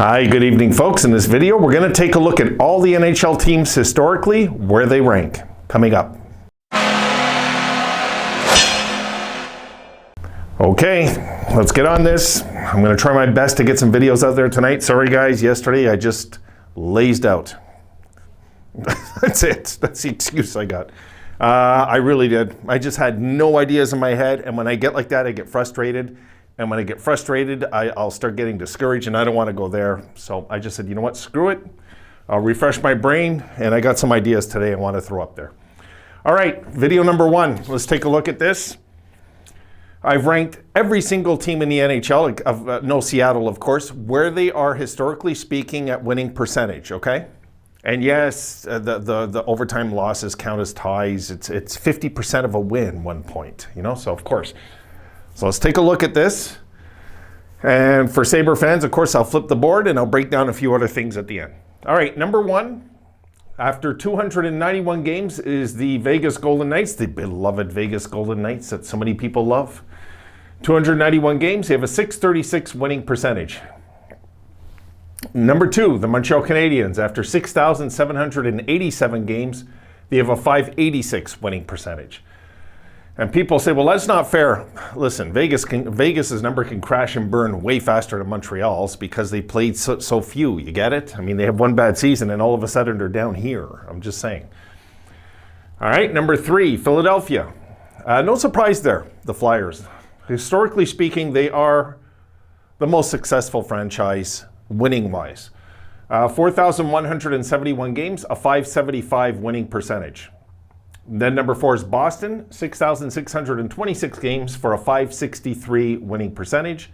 Hi, good evening, folks. In this video, we're going to take a look at all the NHL teams historically, where they rank. Coming up. Okay, let's get on this. I'm going to try my best to get some videos out there tonight. Sorry, guys. Yesterday, I just lazed out. That's it. That's the excuse I got. I really did. I just had no ideas in my head, and when I get like that, I get frustrated. And when I get frustrated, I'll start getting discouraged, and I don't want to go there. So I just said, you know what, screw it. I'll refresh my brain, and I got some ideas today I want to throw up there. All right, video number one. Let's take a look at this. I've ranked every single team in the NHL, no Seattle, of course, where they are historically speaking at winning percentage, okay? And yes, the overtime losses count as ties. It's 50% of a win, 1 point, you know, so of course. So let's take a look at this. And for Sabre fans, of course, I'll flip the board and I'll break down a few other things at the end. All right, number one, after 291 games is the Vegas Golden Knights, the beloved Vegas Golden Knights that so many people love. 291 games, they have a .636 winning percentage. Number two, the Montreal Canadiens, after 6,787 games, they have a .586 winning percentage. And people say, well, that's not fair. Listen, Vegas's number can crash and burn way faster than Montreal's because they played so few. You get it? I mean, they have one bad season and all of a sudden they're down here. I'm just saying. All right, number three, Philadelphia. No surprise there, the Flyers. Historically speaking, they are the most successful franchise winning-wise. 4,171 games, a .575 winning percentage. Then number four is Boston, 6,626 games for a .563 winning percentage.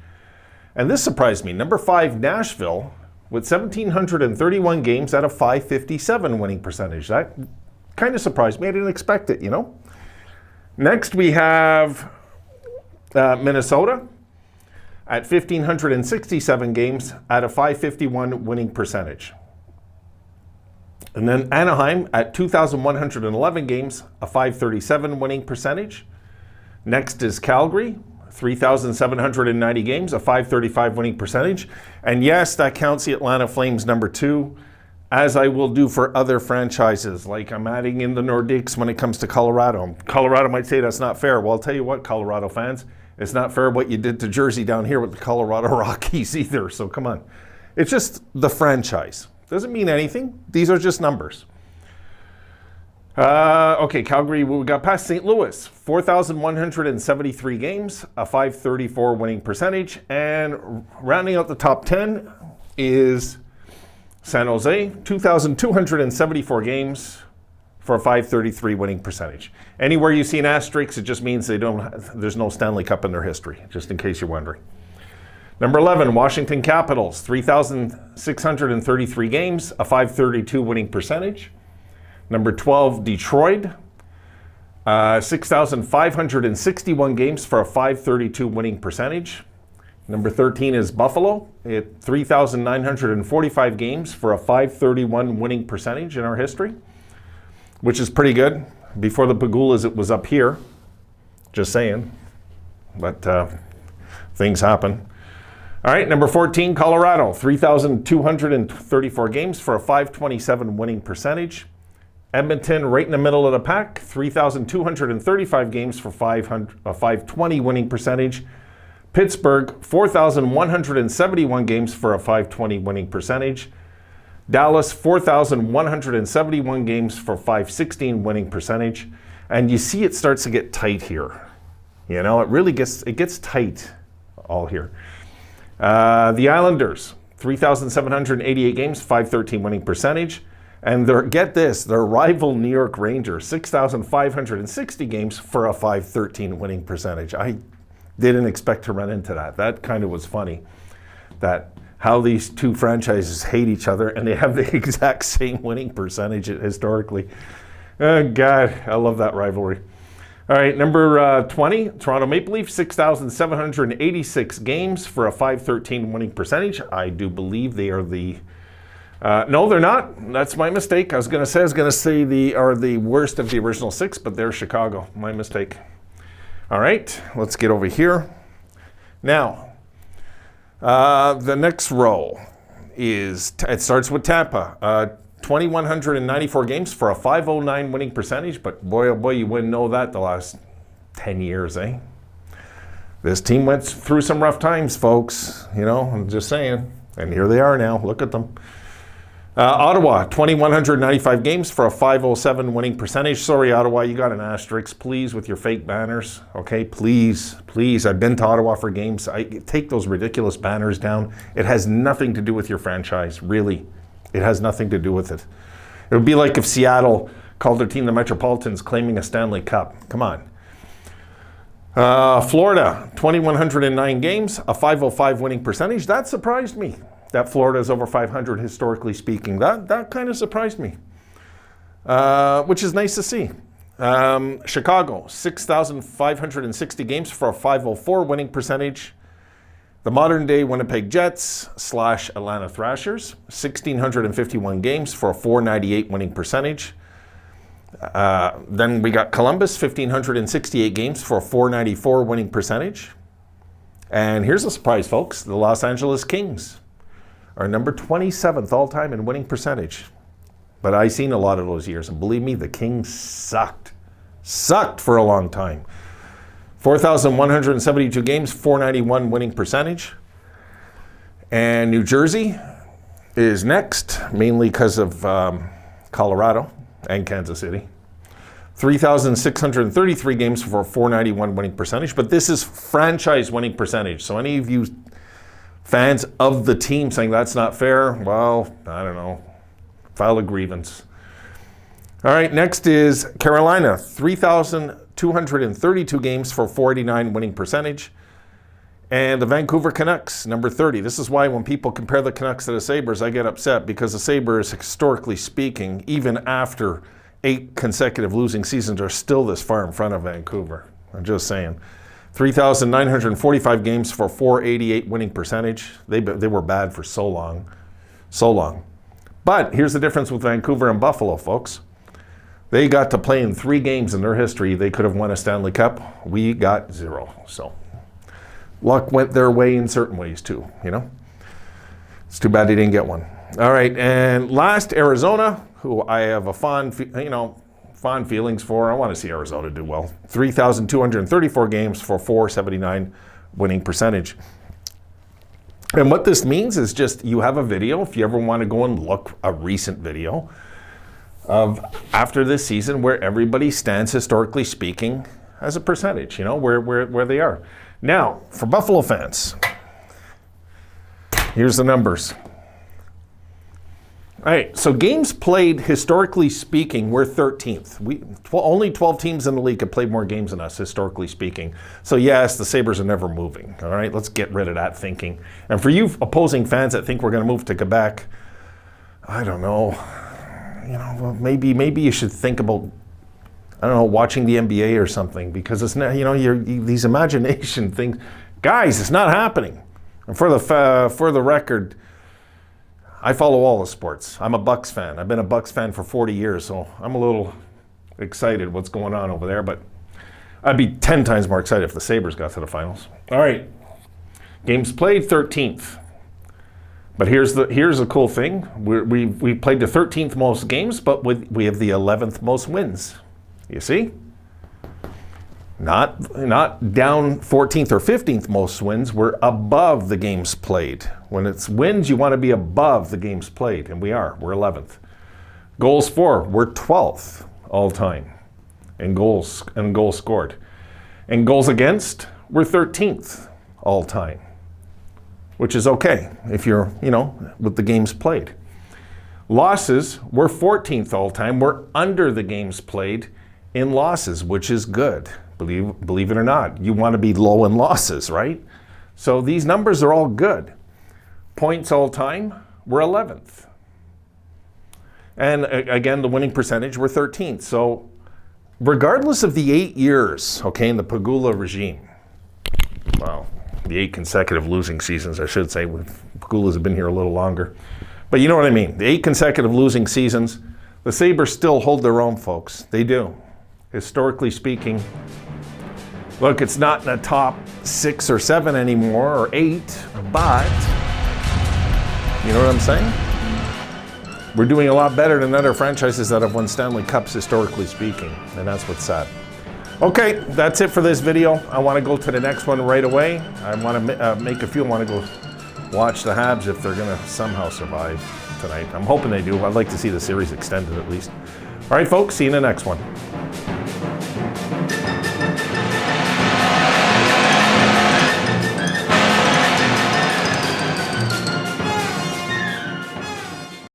And this surprised me. Number five, Nashville, with 1,731 games at a .557 winning percentage. That kind of surprised me. I didn't expect it, you know. Next, we have Minnesota at 1,567 games at a .551 winning percentage. And then Anaheim at 2,111 games, a .537 winning percentage. Next is Calgary, 3,790 games, a .535 winning percentage. And yes, that counts the Atlanta Flames number two, as I will do for other franchises. Like I'm adding in the Nordiques when it comes to Colorado. Colorado might say that's not fair. Well, I'll tell you what, Colorado fans, it's not fair what you did to Jersey down here with the Colorado Rockies either. So come on. It's just the franchise. Doesn't mean anything. These are just numbers. Okay, Calgary, we got past St. Louis. 4,173 games, a .534 winning percentage. And rounding out the top 10 is San Jose, 2,274 games for a .533 winning percentage. Anywhere you see an asterisk, it just means there's no Stanley Cup in their history, just in case you're wondering. Number 11, Washington Capitals, 3,633 games, a .532 winning percentage. Number 12, Detroit, 6,561 games for a .532 winning percentage. Number 13 is Buffalo, at 3,945 games for a .531 winning percentage in our history, which is pretty good. Before the Pagulas, it was up here, just saying, but things happen. All right, number 14, Colorado, 3,234 games for a .527 winning percentage. Edmonton, right in the middle of the pack, 3,235 games for a .520 winning percentage. Pittsburgh, 4,171 games for a .520 winning percentage. Dallas, 4,171 games for a .516 winning percentage. And you see it starts to get tight here. You know, it gets tight all here. The Islanders, 3,788 games, .513 winning percentage. And get this, their rival New York Rangers, 6,560 games for a .513 winning percentage. I didn't expect to run into that. That kind of was funny, that how these two franchises hate each other and they have the exact same winning percentage historically. Oh, God, I love that rivalry. All right, number 20, Toronto Maple Leafs, 6,786 games for a .513 winning percentage. I do believe they are the... no, they're not. That's my mistake. I was going to say they are the worst of the original six, but they're Chicago. My mistake. All right, let's get over here. Now, the next row is, it starts with Tampa. 2,194 games for a 509 winning percentage, but boy, oh boy, you wouldn't know that the last 10 years, eh? This team went through some rough times, folks. You know, I'm just saying. And here they are now. Look at them. Ottawa, 2,195 games for a 507 winning percentage. Sorry, Ottawa, you got an asterisk, please, with your fake banners. Okay, please, please. I've been to Ottawa for games. Take those ridiculous banners down. It has nothing to do with your franchise, really. It has nothing to do with it. It would be like if Seattle called their team the Metropolitans claiming a Stanley Cup. Come on. Florida, 2,109 games, a 505 winning percentage. That surprised me. That Florida is over 500 historically speaking. That kind of surprised me, which is nice to see. Chicago, 6,560 games for a 504 winning percentage. The modern-day Winnipeg Jets / Atlanta Thrashers, 1,651 games for a 498 winning percentage. Then we got Columbus, 1,568 games for a 494 winning percentage. And here's a surprise, folks. The Los Angeles Kings are number 27th all-time in winning percentage. But I've seen a lot of those years, and believe me, the Kings sucked. Sucked for a long time. 4,172 games, 491 winning percentage. And New Jersey is next, mainly because of Colorado and Kansas City. 3,633 games for 491 winning percentage, but this is franchise winning percentage. So any of you fans of the team saying that's not fair, well, I don't know. File a grievance. All right, next is Carolina, 3,232 games for 489 winning percentage. And the Vancouver Canucks, number 30. This is why when people compare the Canucks to the Sabres, I get upset, because the Sabres, historically speaking, even after 8 consecutive losing seasons, are still this far in front of Vancouver. I'm just saying. 3,945 games for 488 winning percentage. They were bad for so long. So long. But here's the difference with Vancouver and Buffalo, folks. They got to play in 3 games in their history. They could have won a Stanley Cup. We got 0. So luck went their way in certain ways too, you know. It's too bad they didn't get one. All right, and last, Arizona, who I have a fond feelings for. I want to see Arizona do well. 3,234 games for 479 winning percentage. And what this means is just, you have a video, if you ever want to go and look, a recent video of after this season where everybody stands, historically speaking, as a percentage, you know, where they are. Now, for Buffalo fans, here's the numbers. All right, so games played, historically speaking, we're 13th. Only 12 teams in the league have played more games than us, historically speaking. So yes, the Sabres are never moving. All right, let's get rid of that thinking. And for you opposing fans that think we're going to move to Quebec, I don't know. You know, well, maybe you should think about, I don't know, watching the NBA or something, because it's not, you know, these imagination things. Guys, it's not happening. And for the record, I follow all the sports. I'm a Bucks fan. I've been a Bucks fan for 40 years, so I'm a little excited what's going on over there, but I'd be 10 times more excited if the Sabres got to the finals. All right, games played, 13th. But here's a cool thing. We played the 13th most games, but we have the 11th most wins. You see? Not down 14th or 15th most wins. We're above the games played. When it's wins, you want to be above the games played, and we are. We're 11th. Goals for, we're 12th all time in goals scored. And goals against, we're 13th all time, which is okay if you're, you know, with the games played. Losses, we're 14th all time. We're under the games played in losses, which is good. Believe it or not, you want to be low in losses, right? So these numbers are all good. Points all time, we're 11th. And again, the winning percentage, we're 13th. So regardless of the 8 years, okay, in the Pegula regime, well, the 8 consecutive losing seasons, I should say, Pegula's have been here a little longer. But you know what I mean. The 8 consecutive losing seasons, the Sabres still hold their own, folks. They do. Historically speaking, look, it's not in the top 6 or 7 anymore, or 8, but You know what I'm saying? We're doing a lot better than other franchises that have won Stanley Cups, historically speaking, and that's what's sad. Okay, that's it for this video. I want to go to the next one right away. I want to make a few. I want to go watch the Habs if they're going to somehow survive tonight. I'm hoping they do. I'd like to see the series extended at least. All right, folks, see you in the next one.